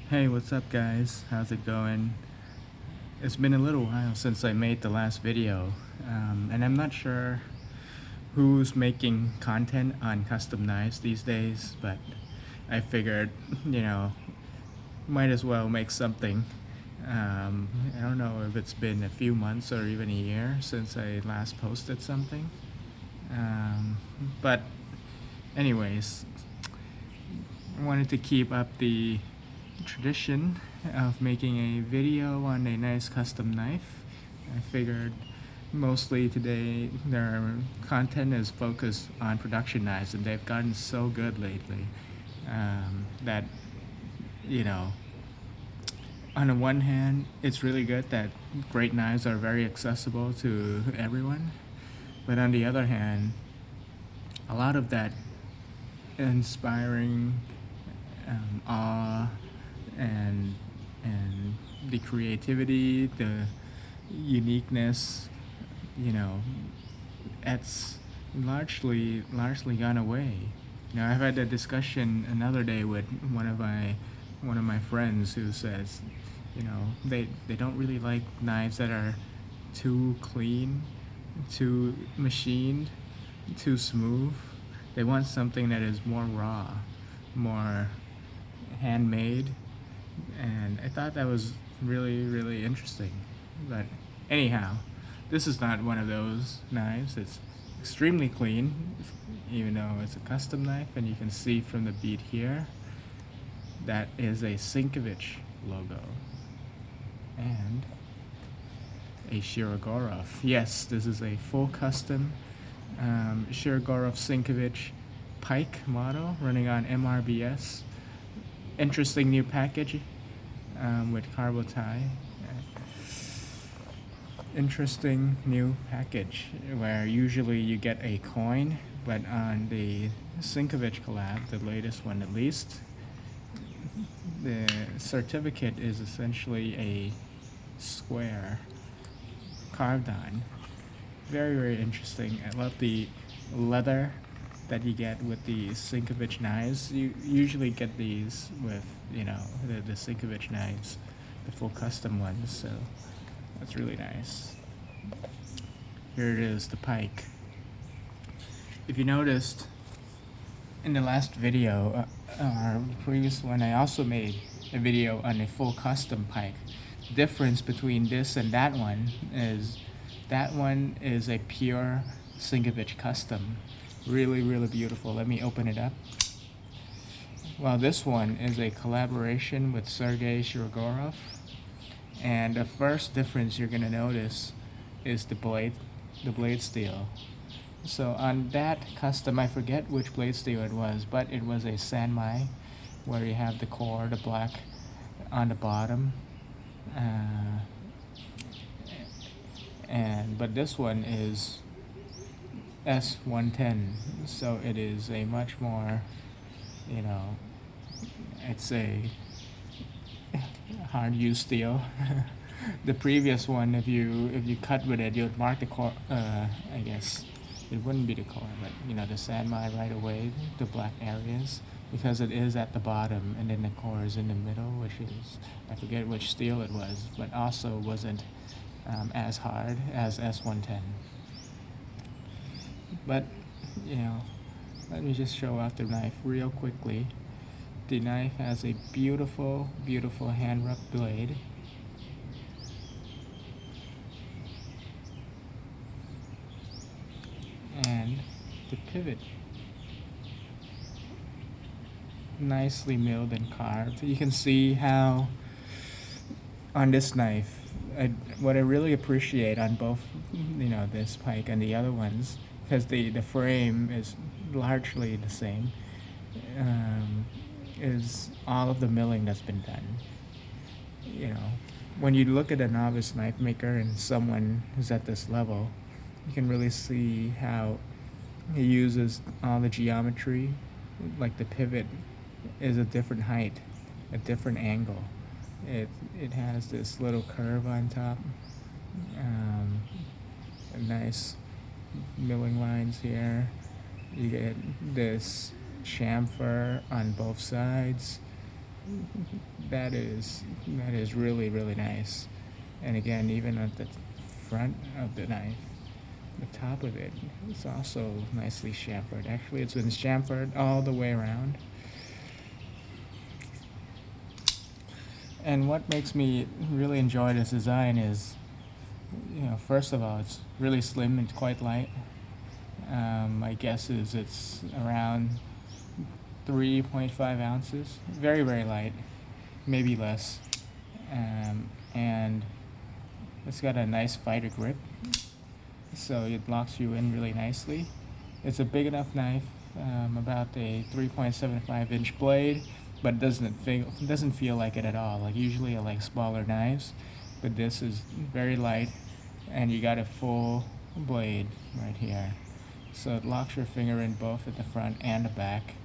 Hey, what's up guys? How's it going? It's been a little while since I made the last video, and I'm not sure who's making content on custom knives these days, but I figured, might as well make something. I don't know if it's been a few months or even a year since I last posted something. Um, but anyways, I wanted to keep up the tradition of making a video on a nice custom knife. I figured mostly today their content is focused on production knives, and they've gotten so good lately that, you know, on the one hand, it's really good that great knives are very accessible to everyone, but on the other hand, a lot of that inspiring awe and the creativity, the uniqueness, you know, it's largely gone away. I've had a discussion another day with one of my friends who says, they don't really like knives that are too clean, too machined, too smooth. They want something that is more raw, more handmade, and I thought that was really interesting. But anyhow, this is not one of those knives. It's extremely clean, even though it's a custom knife, and you can see from the bead here that is a Sinkevich logo and a Shirogorov. Yes, this is a full custom Shirogorov Sinkevich Pike model running on MRBS. Interesting new package with carbo tie. Interesting new package where usually you get a coin, but on the Sinkevich collab, the latest one at least, the certificate is essentially a square carved on. Very interesting. I love the leather that you get with the Sinkevich knives. You usually get these with, the Sinkevich knives, the full custom ones, so that's really nice. Here it is, the Pike. If you noticed, in the last video, our previous one, I also made a video on a full custom Pike. The difference between this and that one is a pure Sinkevich custom. Really beautiful. Let me open it up. Well, this one is a collaboration with Sergei Shirogorov, and the first difference you're gonna notice is the blade steel. So on that custom, I forget which blade steel it was, but it was a Sanmai, where you have the core, the black on the bottom, but this one is S110, so it is a much more, it's a hard use steel. The previous one, if you cut with it, you'd mark the core. I guess it wouldn't be the core, but the Sanmai right away, the black areas, because it is at the bottom, and then the core is in the middle, which is, I forget which steel it was, but also wasn't as hard as S110. But let me just show off the knife real quickly. The knife has a beautiful hand rubbed blade. And the pivot, nicely milled and carved. You can see how on this knife, what I really appreciate on both, this Pike and the other ones, because the frame is largely the same, is all of the milling that's been done. When you look at a novice knife maker and someone who's at this level, you can really see how he uses all the geometry. Like the pivot is a different height, a different angle. It has this little curve on top, nice milling lines here. You get this chamfer on both sides. that is really really nice. And again, even at the front of the knife, the top of it, it's also nicely chamfered. Actually, it's been chamfered all the way around. And what makes me really enjoy this design is, first of all, it's really slim and quite light. My guess is it's around 3.5 ounces. Very, very light, maybe less. And it's got a nice fighter grip, so it locks you in really nicely. It's a big enough knife, about a 3.75-inch blade, but it doesn't feel like it at all. Like usually I like smaller knives, but this is very light, and you got a full blade right here. So it locks your finger in both at the front and the back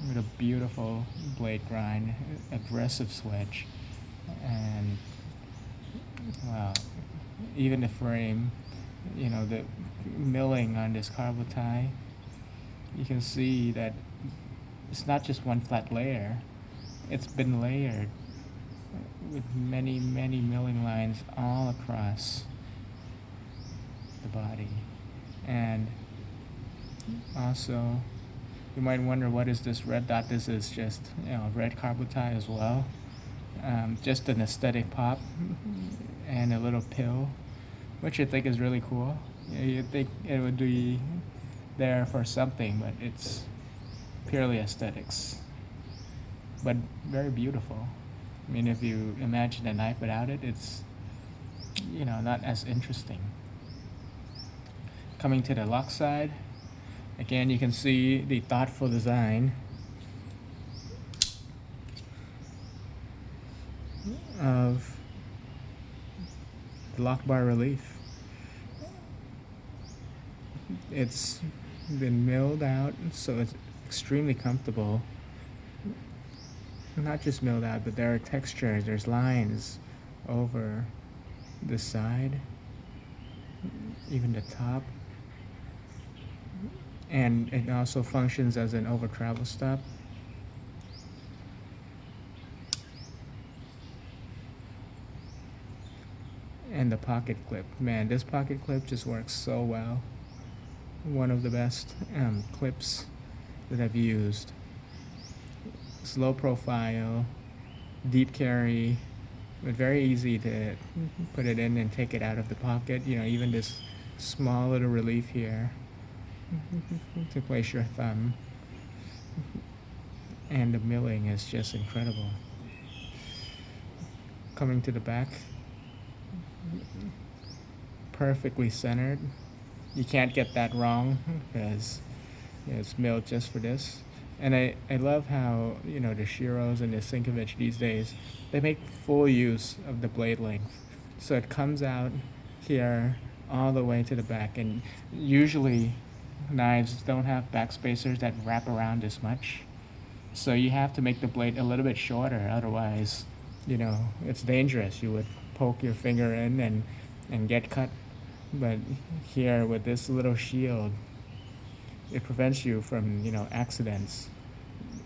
with a beautiful blade grind, aggressive swedge, and wow, even the frame, the milling on this carbon tie, you can see that it's not just one flat layer. It's been layered with many, many milling lines all across the body. And also, you might wonder, what is this red dot? This is just, red carbon tie as well. Just an aesthetic pop and a little pill, which I think is really cool. You'd think it would be there for something, but it's purely aesthetics. But very beautiful. I mean, if you imagine a knife without it, it's, not as interesting. Coming to the lock side, again, you can see the thoughtful design of the lock bar relief. It's been milled out, so it's extremely comfortable. Not just milled out, but there are textures, there's lines over the side, even the top. And it also functions as an over travel stop. And the pocket clip, man, this pocket clip just works so well. One of the best clips that I've used. It's low profile, deep carry, but very easy to put it in and take it out of the pocket. Even this small little relief here to place your thumb. And the milling is just incredible. Coming to the back, perfectly centered. You can't get that wrong because it's milled just for this. And I love how, the Shiros and the Sinkevich these days, they make full use of the blade length. So it comes out here all the way to the back. And usually knives don't have back spacers that wrap around this much. So you have to make the blade a little bit shorter. Otherwise, it's dangerous. You would poke your finger in and get cut. But here with this little shield, it prevents you from, accidents.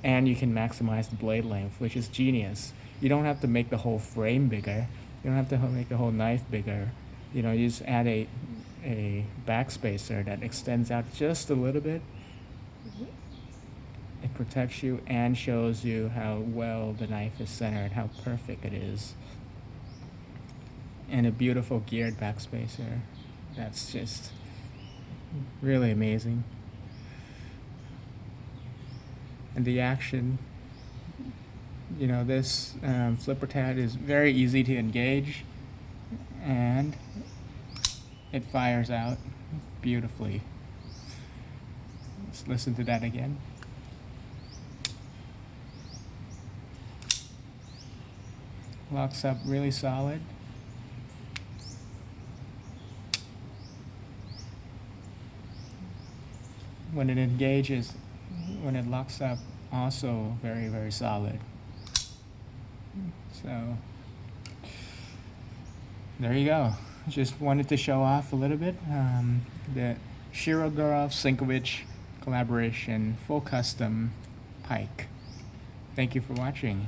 And you can maximize the blade length, which is genius. You don't have to make the whole frame bigger. You don't have to make the whole knife bigger. You just add a back spacer that extends out just a little bit. It protects you and shows you how well the knife is centered, how perfect it is. And a beautiful geared back spacer. That's just really amazing. And the action, this flipper tab is very easy to engage, and it fires out beautifully. Let's listen to that again. Locks up really solid. When it engages, when it locks up, also very, very solid. So there you go. Just wanted to show off a little bit the Shirogorov Sinkevich collaboration full custom Pike. Thank you for watching.